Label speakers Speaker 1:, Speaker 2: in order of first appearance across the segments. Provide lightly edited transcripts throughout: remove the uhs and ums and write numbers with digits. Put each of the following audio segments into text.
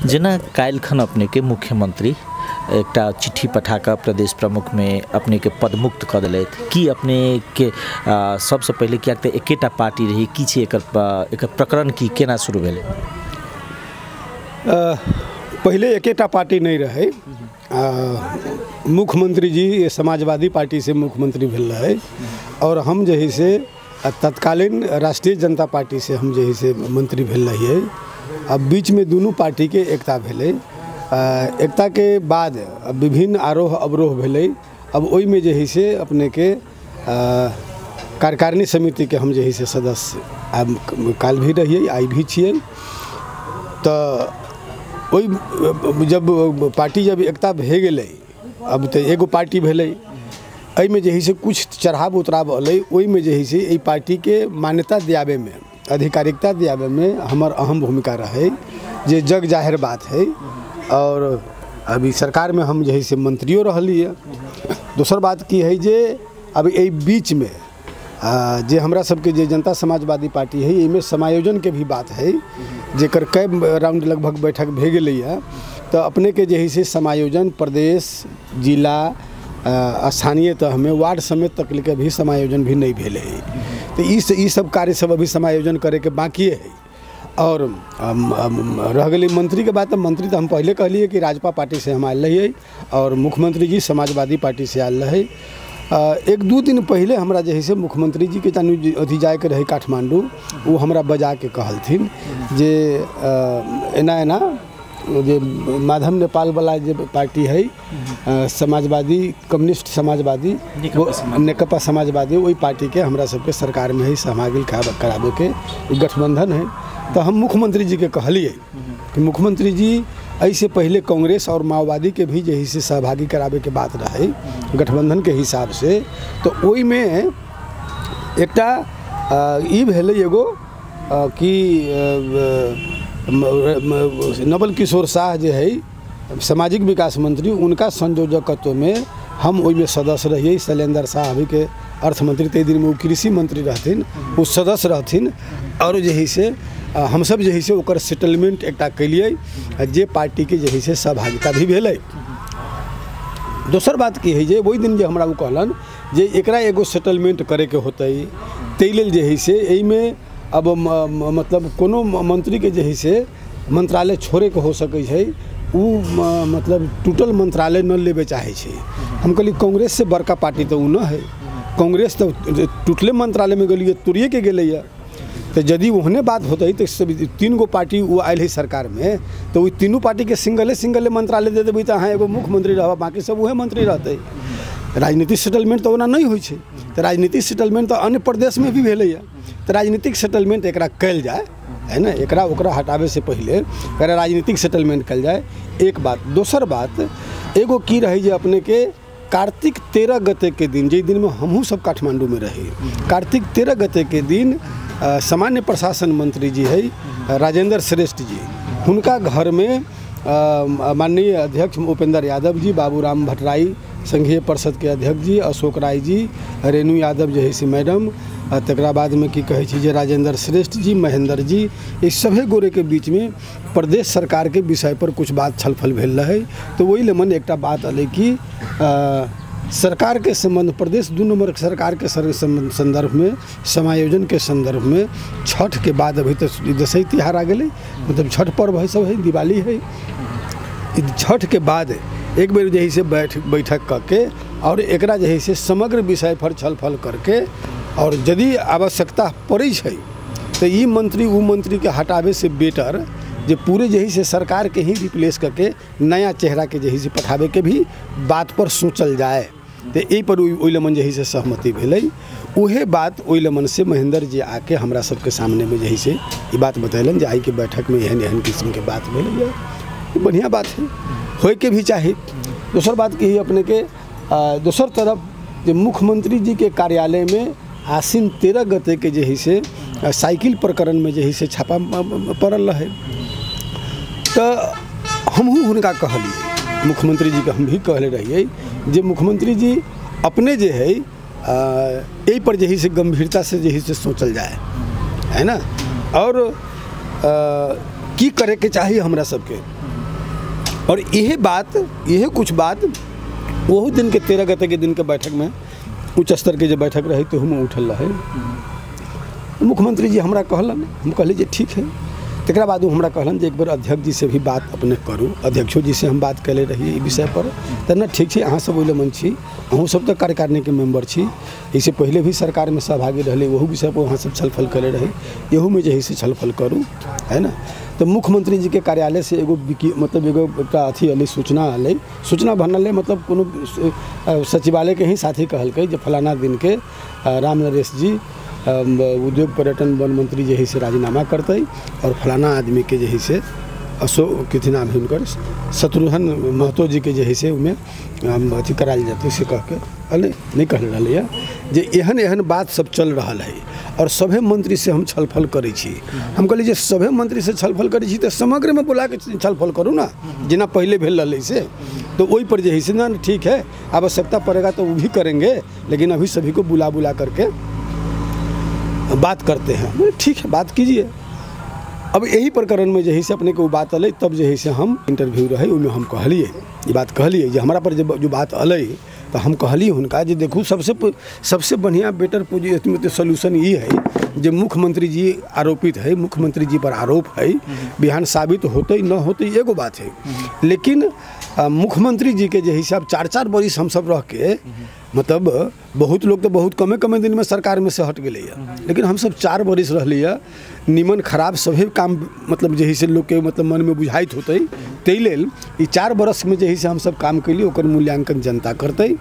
Speaker 1: जेना काल्हिखन अपने के मुख्यमंत्री एकटा चिट्ठी पठाकर प्रदेश प्रमुख में अपने के पदमुक्त कर दिलथि कि अपने के सबसे पहले क्या एकेटा पार्टी रही की छै एकर प्रकरण की केना शुरू भेलै?
Speaker 2: पहले एकेटा पार्टी नहीं रहे। मुख्यमंत्री जी समाजवादी पार्टी से मुख्यमंत्री भेल रहे और हम जही से तत्कालीन राष्ट्रीय जनता पार्टी से हम जही से मंत्री भेल रहिए। अब बीच में दोनों पार्टी के एकता भेले। एकता के बाद विभिन्न आरोह अवरोह भेले। अब ओई में जही से अपने के कार्यकारिणी समिति के हम जही से सदस्य काल भी रहिए, आई भी छिए। तो ओई जब पार्टी जब एकता भे गेलै, अब तो एगो पार्टी भेलै, एहि में जही से कुछ चढ़ाव उतराव अलै। ओई में जही से ई पार्टी के मान्यता दियाबे में, आधिकारिकता दियाबे में हमर अहम भूमिका रहे, जे जग जाहिर बात है। और अभी सरकार में हम जही से मंत्रियों रहलिए। दूसर बात की है जे अब ए बीच में जे हमरा सबके जे जनता समाजवादी पार्टी है, इमें समायोजन के भी बात है, जेकर कई राउंड लगभग बैठक भे गेलै। तो अपने के जही से समायोजन प्रदेश, जिला, स्थानीय तह में वार्ड समेत तक के भी समायोजन भी नहीं भेले है। तो ई सब कार्य सब अभी समायोजन करे के बाकी है। और रह गई मंत्री के बात, तो मंत्री तो हम पहले कहलिए कि राजपा पार्टी से हम आयल रहिए और मुख्यमंत्री जी समाजवादी पार्टी से आयल रहे। एक दो दिन पहले हमरा जही से मुख्यमंत्री जी के तनु अथी जाए के रहे काठमांडू, वो हमरा बजा के कहलथिन जे एना एना जे माधव नेपाल वाला जे पार्टी है, समाजवादी कम्युनिस्ट समाजवादी नेकपा समाजवादी, वही पार्टी के हमरा सबके सरकार में ही सहभागी कराबे के गठबंधन है। तो हम मुख्यमंत्री जी के कहलिए कि मुख्यमंत्री जी ऐसे पहले कांग्रेस और माओवादी के भी जही से सहभागी कराबे के बात रहे गठबंधन के हिसाब से। तो ओई में एकटा ई भेलै एगो कि नवल किशोर शाह जे है सामाजिक विकास मंत्री, उनका संयोजकत्व में हम ओई में सदस्य रहिए। शैलेंद्र शाह अभी के अर्थ मंत्री, ते दिन में वो कृषि मंत्री रहथिन, वो सदस्य रहथिन। और जही से हम सब जही से ओकर सेटलमेंट एकटा कैलिए, जे पार्टी के जही से सहभागिता भी भेलै। दोसर बात की है जे वही दिन जे हमरा वो कहलन जे एकरा एगो सेटलमेंट करे के होतै, तै लेल जही से एहि में अब मतलब कोनो मंत्री के जही से मंत्रालय छोड़े के हो सकै छै, उ मतलब टूटल मंत्रालय न लेबे चाहे छै। हम कहली कांग्रेस से बड़का पार्टी तो उ न है, कांग्रेस तो टूटले मंत्रालय में गलिए तुरिए के गेलै। तो यदि ओहने बात होते तो सब 3 गो पार्टी वो आयल है सरकार में, तो वो तीनों पार्टी के सिंगले मंत्रालय दे देबै, तो अहाँ एगो मुख्यमंत्री रह, बाकी सब वह मंत्री रहते। राजनीतिक सेटलमेंट तो ओना नहीं होइ छै। तो राजनीतिक सेटलमेंट तो अन्य प्रदेश में भी भेलै। तो राजनीतिक सेटलमेंट एकरा कल जाए, है ना, एकरा ओकरा हटावे से पहले एकरा राजनीतिक सेटलमेंट कल जाए, एक बात। दोसर बात एगो की रही जे अपने के कार्तिक 13 गते के दिन, जे दिन में हमहूँ सब काठमांडू में रही, कार्तिक 13 गते के दिन सामान्य प्रशासन मंत्री जी है राजेंद्र श्रेष्ठ जी, उनका घर में माननीय अध्यक्ष उपेंद्र यादव जी, बाबूराम भट्टराई संघीय परिषद के अध्यक्ष जी, अशोक राय जी, रेणु यादव जो है सी मैडम, तकरा बाद में की कहे छी जे राजेंद्र श्रेष्ठ जी, महेंद्र जी, ये सभी गोरे के बीच में प्रदेश सरकार के विषय पर कुछ बात छलफल भेल रहे। तो वही लेमन एकटा बात अलै कि सरकार के संबंध, प्रदेश 2 नंबर सरकार के संदर्भ में, समायोजन के संदर्भ में, छठ के बाद अभी तो दशहरी तिहार आ गए, मतलब छठ पर्व है, सब है, दिवाली है, छठ के बाद एक बेर जही से बैठक करके और एकरा जही से समग्र विषय पर छलफल करके, और यदि आवश्यकता पड़े छै तो ये मंत्री वो मंत्री के हटावे से बेटर जे पूरे जही से सरकार के ही रिप्लेस करके नया चेहरा के जही से पठावे के भी बात पर सोचल जाए। तो यही पर ओई लमन जही से सहमति भेलै। उहे बात ओई लमन से महेंद्र जी आके हमरा सबके सामने में जही से ये बात बतैलन जे आई के बैठक में एहन एहन किस्म के बात भेलै, बढ़िया बात है, होए के भी चाही। दोसर बात की अपने के दोसर तरफ जो मुख्यमंत्री जी के कार्यालय में आसीन 13 गते के जही से साइकिल प्रकरण में जही से छापा पड़ल रहे। तो हमहूँ हुनका कहलिए, मुख्यमंत्री जी के हम भी कहले रहिए जे मुख्यमंत्री जी अपने जे है यही पर जही से गंभीरता से जही से सोचल जाए, है ना, और की करे के चाहिए हमरा सबके। और यह कुछ बात वही दिन के 13 गते के दिन के बैठक में उच्च स्तर के जो बैठक रही तो हम उठल रहे। मुख्यमंत्री जी हमरा कहलन, हम कहली जे ठीक है। तकरा बाद हमरा कहलन जे एक बार अध्यक्ष जी से भी बात अपने करूँ। अध्यक्षो जी से हम बात कैले रही ई विषय पर, तो ना ठीक है, अहाँ सब ओइले मन छी, अहूँ सब तो कार्यकारिणी के मेंबर छी, इससे पहले भी सरकार में सहभागी रहे, वही विषय पर वहाँ सब छलफल करे रहे, यहू में जही से छलफल करूँ, है ना। तो मुख्यमंत्री जी के कार्यालय से एगो मतलब एगो अथी अल सूचना बनल, मतलब कोनो सचिवालय के ही साथी कहलकै जे फलाना दिन के राम नरेश जी उद्योग पर्यटन वन मंत्री जे है से राजीनामा करते और फलाना आदमी के जे है से अशोक कथी नाम है उनकर शत्रुघ्न महतो जी के जे है से उमें अथी करायल जाते से कह के अले नहीं कह रहा है जे एहन बात सब चल रहा है और सभे मंत्री से हम छलफल करै छी। हम कहली जे सभे मंत्री से छलफल करै छी तो समग्र में बुला के छलफल करूँ ना, जिना पहले भेल रहा से, तो वही पर जे है से ना ठीक है, आवश्यकता पड़ेगा तो वो भी करेंगे, लेकिन अभी सभी को बुला करके बात करते हैं। ठीक है, बात कीजिए। अब यही प्रकरण में जही से अपने को बात अल, तब जही से हम इंटरव्यू रहे उनमें हम कहलिए ये बात कहलिए जे हमारा पर जो बात अल तो हम कहलिए उनका जे देखू सबसे बढ़िया बेटर पोजिशन सोल्यूशन ये है जो मुख्यमंत्री जी आरोपित है, मुख्यमंत्री जी पर आरोप है, बिहान साबित होते न होते एगो बात है, लेकिन मुख्यमंत्री जी के जो हिसाब 4-4 बरिस हम सब रह के, मतलब बहुत लोग तो बहुत कमे दिन में सरकार में से हट गए, लेकिन हम सब 4 बरिस रह निमन खराब सभी काम मतलब जही से लोग के मतलब मन में बुझाइत होते, तै लेल 4 बरस में जही से हम सब काम कैली, ओकर मूल्यांकन जनता करते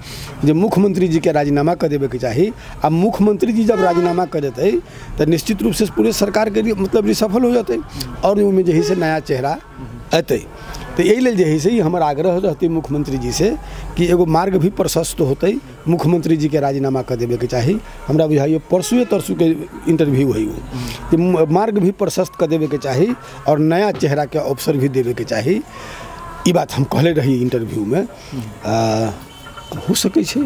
Speaker 2: जे मुख्यमंत्री जी के राजीनामा कर देवे के चाहिए। अब मुख्यमंत्री जी जब राजीनामा कर देते तो निश्चित रूप से पूरे सरकार के लिए मतलब सफल हो जाते और उनमें जही से नया चेहरा अतै। तो यही लेल जही से हमार आग्रह रहती मुख्यमंत्री जी से कि एगो मार्ग भी प्रशस्त होते, मुख्यमंत्री जी के राजीनामा कर देवे के चाहिए। हमरा बुझाइए परसुए तरसु के इंटरव्यू है वो मार्ग भी प्रशस्त कर देवे के चाहिए और नया चेहरा के अवसर भी देवे के चाहिए। ये बात हम कहले रही इंटरव्यू में। हो सके छे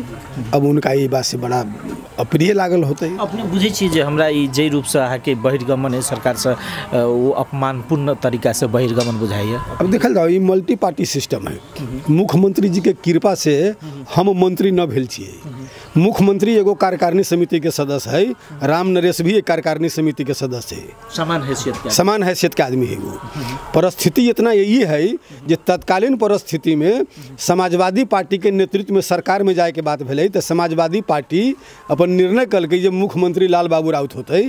Speaker 2: अब उनका ये बात से बड़ा अप्रिय लागल होते।
Speaker 1: अपने बुझे छी जे हमरा ई जे रूप से आके बहिर्गमन है सरकार से वो अपमानपूर्ण तरीका से बहिर्गमन बुझाइए। अब
Speaker 2: देखल जाओ ये मल्टी पार्टी सिस्टम है, मुख्यमंत्री जी के कृपा से हम मंत्री न भेल छिए। मुख्यमंत्री एगो कार्यकारिणी समिति के सदस्य है, राम नरेश भी एक कार्यकारिणी समिति के सदस्य है, समान हैसियत के आदमी है। वो परिस्थिति इतना यही है जे तत्कालीन परिस्थिति में समाजवादी पार्टी के नेतृत्व में सरकार में जाए के बात भेले तो समाजवादी पार्टी अपन निर्णय कलकै जे मुख्यमंत्री लाल बाबू राउत होते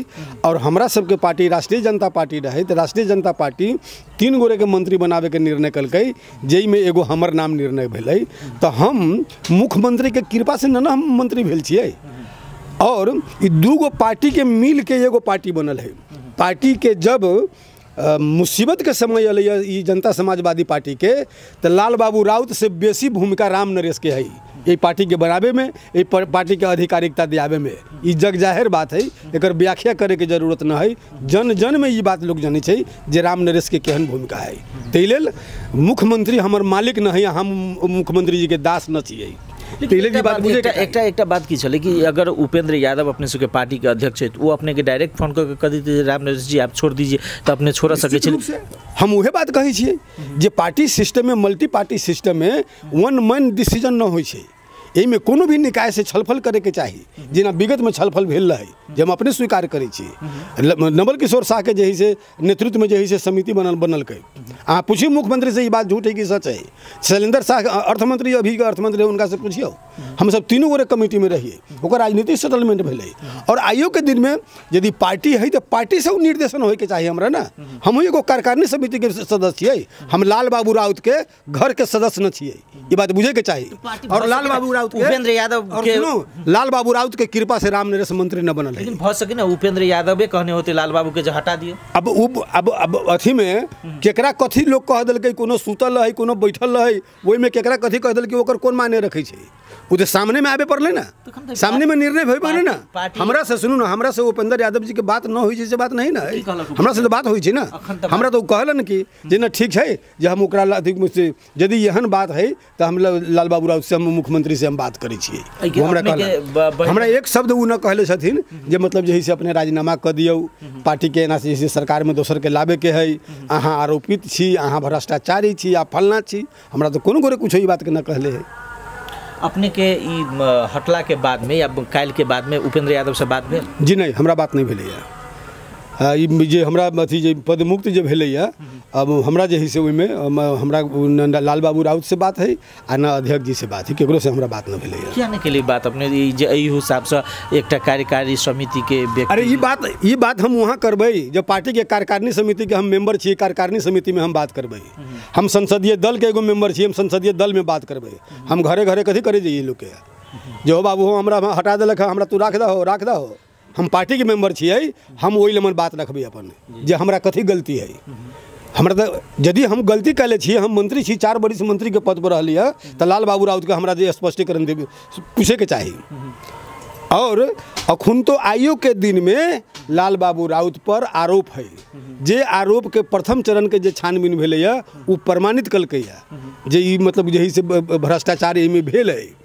Speaker 2: और हमरा सबके पार्टी राष्ट्रीय जनता पार्टी रहे तो राष्ट्रीय जनता पार्टी 3 गोरे के मंत्री बनावे के निर्णय कलकै, जई में एगो हमर नाम निर्णय भेलै। तो हम मुख्यमंत्री के कृपा से न हम मंत्री भेल छियै और ई 2 गो पार्टी के मिल के एगो पार्टी बनल है। पार्टी के जब मुसीबत के समय अल जनता समाजवादी पार्टी के तो लाल बाबू राउत से बेसी भूमिका राम नरेश के है ये पार्टी के बनावे में, ये पार्टी के आधिकारिकता दियावे में। ये जग जाहिर बात है, एक व्याख्या करे के जरूरत न है। जन में ये बात लोग जाने चाहिए जे राम नरेश के केहन भूमिका है। तै लेल मुख्यमंत्री हमर मालिक न है, हम मुख्यमंत्री जी के दास न छियै।
Speaker 1: एक बात की छले कि अगर उपेंद्र यादव अपने सबके पार्टी के अध्यक्ष है तो वो अपने के डायरेक्ट फोन करके कह देते राम नरेश जी आप छोड़ दीजिए तो अपने छोड़ सके छे।
Speaker 2: हम वह बात कहे छिए जे पार्टी सिस्टम में मल्टी पार्टी सिस्टम में 1 मैन डिसीजन न होइ छे। में कोनो भी निकाय से छलफल करे के चाहिए, जेना विगत में छलफल भेल रहे जे हम अपने स्वीकार करे छिए। नवल किशोर शाह के जही से नेतृत्व में जही से समिति बनल के अहाँ पूछिए मुख्यमंत्री से ये बात झूठ है कि सच है। शैलेंद्र शाह अर्थमंत्री अभी के अर्थमंत्री उनका से पूछियो, हम सब 3 गोरे कमेटी में रहिए, ओकर राजनीतिक सेटलमेंट भेले और आयोग के दिन में यदि पार्टी है तो पार्टी से निर्देशन होय के चाहिए। हमरा ना हम एगो कार्यकारिणी समिति के सदस्य छिए, हम लाल बाबू राउत के घर के सदस्य न छिए, ये बात बुझे के चाहिए। और लाल बाबू
Speaker 1: उपेंद्र यादव
Speaker 2: के लाल बाबू राउत के कृपा से राम नरेश मंत्री न बनल है।
Speaker 1: लेकिन भ सके ना उपेंद्र यादव कहने होते लाल बाबू के जो हटा दियो।
Speaker 2: अब अथी में केकरा कथी लोग कह देलकै, कोनो सुतल है कोनो बैठल है, ओहि में केकरा कथी कह देलकै ओकर कोन माने रखे छै। वो तो सामने में आवे पड़ले ना, सामने में निर्णय भई पड़ले ना। हमरा से सुनू ना, हमरा से उपेंद्र यादव जी के बात न हुई जैसे बात नहीं ना है, हमरा से तो बात हुई छी ना। हमरा तो कहलन कि जे ना ठीक है जे हम ओकरा अधिक मुझसे यदि यहन बात है तो हम लाल बाबू राउत से, हम मुख्यमंत्री से हम बात करी छियै। वो हमरा कहला, हमरा एक शब्द वो न कहले छथिन जे मतलब जे से अपने राजीनामा कर दियौ, पार्टी के एना से सरकार में दोसर के लाबे के है, अहाँ आरोपित छी, अहाँ भ्रष्टाचारी छी, आ फलना छी। हमरा तो कोनो गोरे कुछ ई बात के न कहले है।
Speaker 1: अपने के हटला के बाद में या काल के बाद में उपेंद्र यादव से बात भेल?
Speaker 2: जी नहीं, हमरा बात नहीं भेलै है। जे हमरा अथी जे पदमुक्त जे भेलै है, अब हमरा जे है से ओहिमे हमरा लाल बाबू राउत से बात है आ न अध्यक्ष जी से बात है, केकरो से हमरा बात न भेलै है।
Speaker 1: क्या ने के लिए बात अपने जे एही हिसाब से एकटा कार्यकारी समिति के व्यक्ति?
Speaker 2: अरे ये बात हम वहाँ करबै जब पार्टी के कार्यकारिणी समिति के हम मेंबर छी, कार्यकारिणी समिति में हम बात करबै। हम संसदीय दल के एगो मेंबर छी, हम संसदीय दल में बात करबै। हम घरे घरे कथी करे जाइए लोग के, जो बाबू हो हमरा हटा देलक, हमरा तू राख दहो। हम पार्टी के मेंबर छियै, हम ओहि लेमन बात रखबै अपन जे हमरा कथी गलती है। हमरा तो यदि हम गलती कैले छी, हम मंत्री छी, 4 बरिस मंत्री के पद पर रहली है, तो लाल बाबू राउत के हमरा जे स्पष्टीकरण देवे पूछे के चाही। और अखुन तो आयोग के दिन में लाल बाबू राउत पर आरोप है, जे आरोप के प्रथम चरण के जे छानबीन भेलै है वो प्रमाणित कलकै है जे ई मतलब यही से भ्रष्टाचार एहिमे भेल है।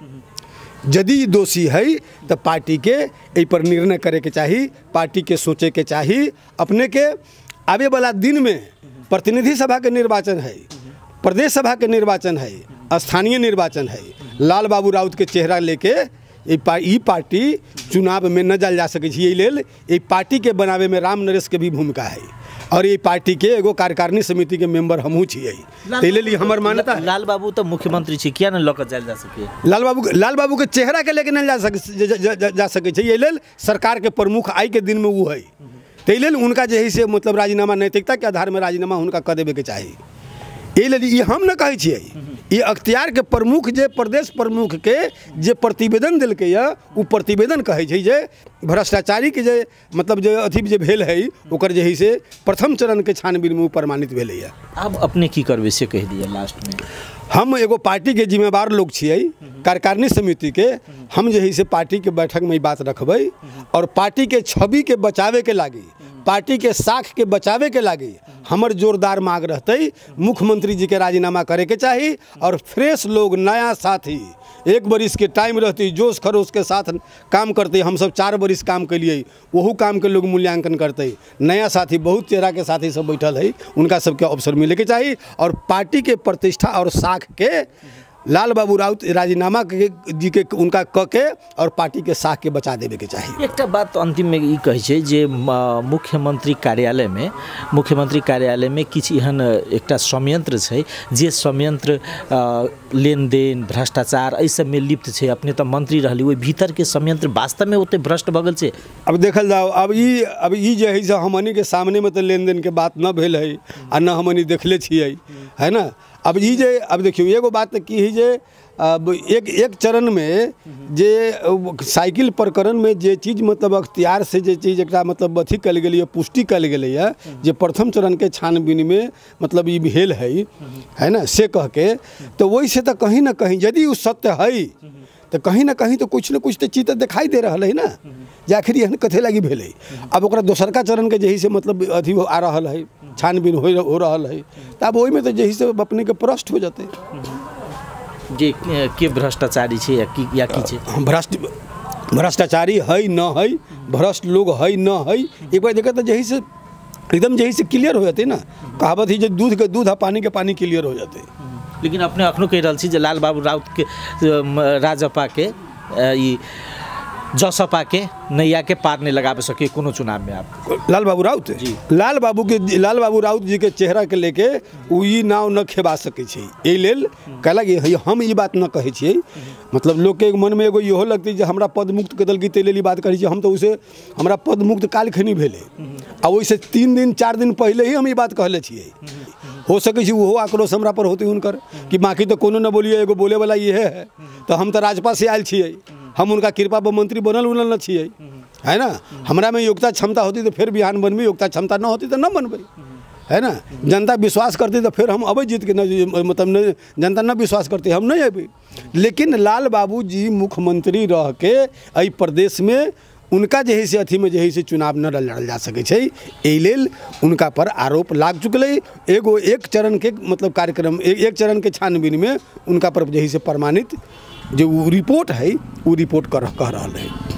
Speaker 2: यदि दोषी है तो पार्टी के एहि पर निर्णय करे के चाही, पार्टी के सोचे के चाही। अपने के आवे वाला दिन में प्रतिनिधि सभा के निर्वाचन है, प्रदेश सभा के निर्वाचन है, स्थानीय निर्वाचन है। लाल बाबू राउत के चेहरा लेके ई पार्टी चुनाव में न जाल जा सके। यही लेल ई पार्टी के बनावे में राम नरेश के भी भूमिका है, और ये पार्टी के एगो कार्यकारिणी समिति के मेंबर हमहू छियै। ताहि लेल हमर मान्यता है।
Speaker 1: लाल बाबू तो मुख्यमंत्री छी, किया न लऽ कऽ जायल जा सके?
Speaker 2: लाल बाबू के चेहरा के लेके नहीं जा सके छै। यही लेल सरकार के प्रमुख आई के दिन में वो है। ताहि लेल उनका जे है से मतलब राजीनामा नैतिकता के आधार में राजीनामा उनका कर देवे के चाही। यही लेल ये हम न कहै छियै, ये अख्तियार के प्रमुख जे प्रदेश प्रमुख के जे प्रतिवेदन दिलकै है, वो प्रतिवेदन कहै छै जे भ्रष्टाचारी के जे मतलब जे अथी जे भेल है ओकर जे है से प्रथम चरण के छानबीन में प्रमाणित भेलै है।
Speaker 1: अब अपने की करबे से कह दिया लास्ट में?
Speaker 2: हम एगो पार्टी के जिम्मेवार लोग छियै, कार्यकारिणी समिति के। हम जे है से पार्टी के बैठक में बात रखबै, और पार्टी के छवि के बचावे के लागी, पार्टी के साख के बचावे के लागी हमर जोरदार मांग रहते मुख्यमंत्री जी के राजीनामा करे के चाही, और फ्रेश लोग, नया साथी, 1 बरिस के टाइम रहती, जोश खरोश के साथ काम करते। हम सब 4 बरिस काम के लिए, वहू काम के लोग मूल्यांकन करते। नया साथी, बहुत चेहरा के साथी सब बैठल है, उनका सबके अवसर मिले के चाहिए, और पार्टी के प्रतिष्ठा और साख के लाल बाबू राउत राजीनामा के जी के उनका क के और पार्टी के साख के बचा देवे के चाहिए।
Speaker 1: एक बात तो अंतिम में ई कहे छै जे मुख्यमंत्री कार्यालय में किछ एहन एकटा संयंत्र छै जे संयंत्र लेन देन भ्रष्टाचार एहि सब में लिप्त छै। अपने तो मंत्री रहली, ओहि भीतर के संयंत्र वास्तव में ओते भ्रष्ट भगल छै?
Speaker 2: अब देखल जाओ, अब ई जे है हमनी के सामने में तो लेन देन के बात न भेल है, आ न हमनी देखले छियै, है ना। अब ई जे अब देखियो एगो बात की है जे अब एक चरण में जे साइकिल प्रकरण में जे चीज़ मतलब अख्तियार से जे चीज़ एक मतलब अथी कल गई है, पुष्टि कल गई है, जे प्रथम चरण के छानबीन में मतलब ये भेल है ना, से कह के, तो वही से तो कहीं ना कहीं यदि वो सत्य है तो कहीं ना कहीं तो कुछ न कुछ तो चीज़ दिखाई दे रहा है ना, जे आखिर यह कथे लगी भेल। अब ओकरा दोसरका चरण के जही से मतलब अथी आ रहा है, छानबीन हो रहा है, तब वही में तो जही से अपने के प्रश्न हो जाते
Speaker 1: जे के भ्रष्टाचारी छे या की छे।
Speaker 2: भ्रष्टाचारी है न है, भ्रष्ट लोग है न है, एक बार देखा तो जही से एकदम जही से क्लियर हो जाते ना। कहावत ही जो दूध के दूध, पानी के पानी क्लियर हो जाते।
Speaker 1: लेकिन अपने अखनो कह रहा छी जे लाल बाबू राउत के राजपा के जसपा के नैया के पार नहीं लगा सके कोनो चुनाव में। आप
Speaker 2: लाल बाबू राउत जी, लाल बाबू राउत जी के चेहरा के लेके ई नाव न खेबा सके छै। एहि लेल कहला कि हम ई बात न कहे छियै, मतलब लोग के मन में एगो इहो लगते जे हमरा पद मुक्त के दल की तेल बात करी छी। हम तो उसे हमरा पद मुक्त काल खनी भेले, आ वैसे 3 दिन 4 दिन पहले ही हम ई बात कहले छियै। हो सके छी वो आक्रोश हमरा पर होते उनकर कि बाकी तो कोनो न बोलिए, एगो बोले वाला ये है, तो हम तो राजपा से आयल छियै, हम उनका कृपा पर मंत्री बनल उनल न छियै, है ना। हमरा में योग्यता क्षमता होती तो फिर बिहान बनबी, योग्यता क्षमता न होती तो न बनबै, है ना। जनता विश्वास करती तो फिर हम अब जीत के न, मतलब न, जनता न विश्वास करती हम नहीं अभी। लेकिन लाल बाबू जी मुख्यमंत्री रह के एहि प्रदेश में उनका जही से अथी में जही से चुनाव न लड़ल जा सके छै, एहि लेल उनका पर आरोप लाग चुकले। एगो एक चरण के मतलब कार्यक्रम एक चरण के छानबीन में उनका पर जही से प्रमाणित जो रिपोर्ट है वो रिपोर्ट कह रहा है।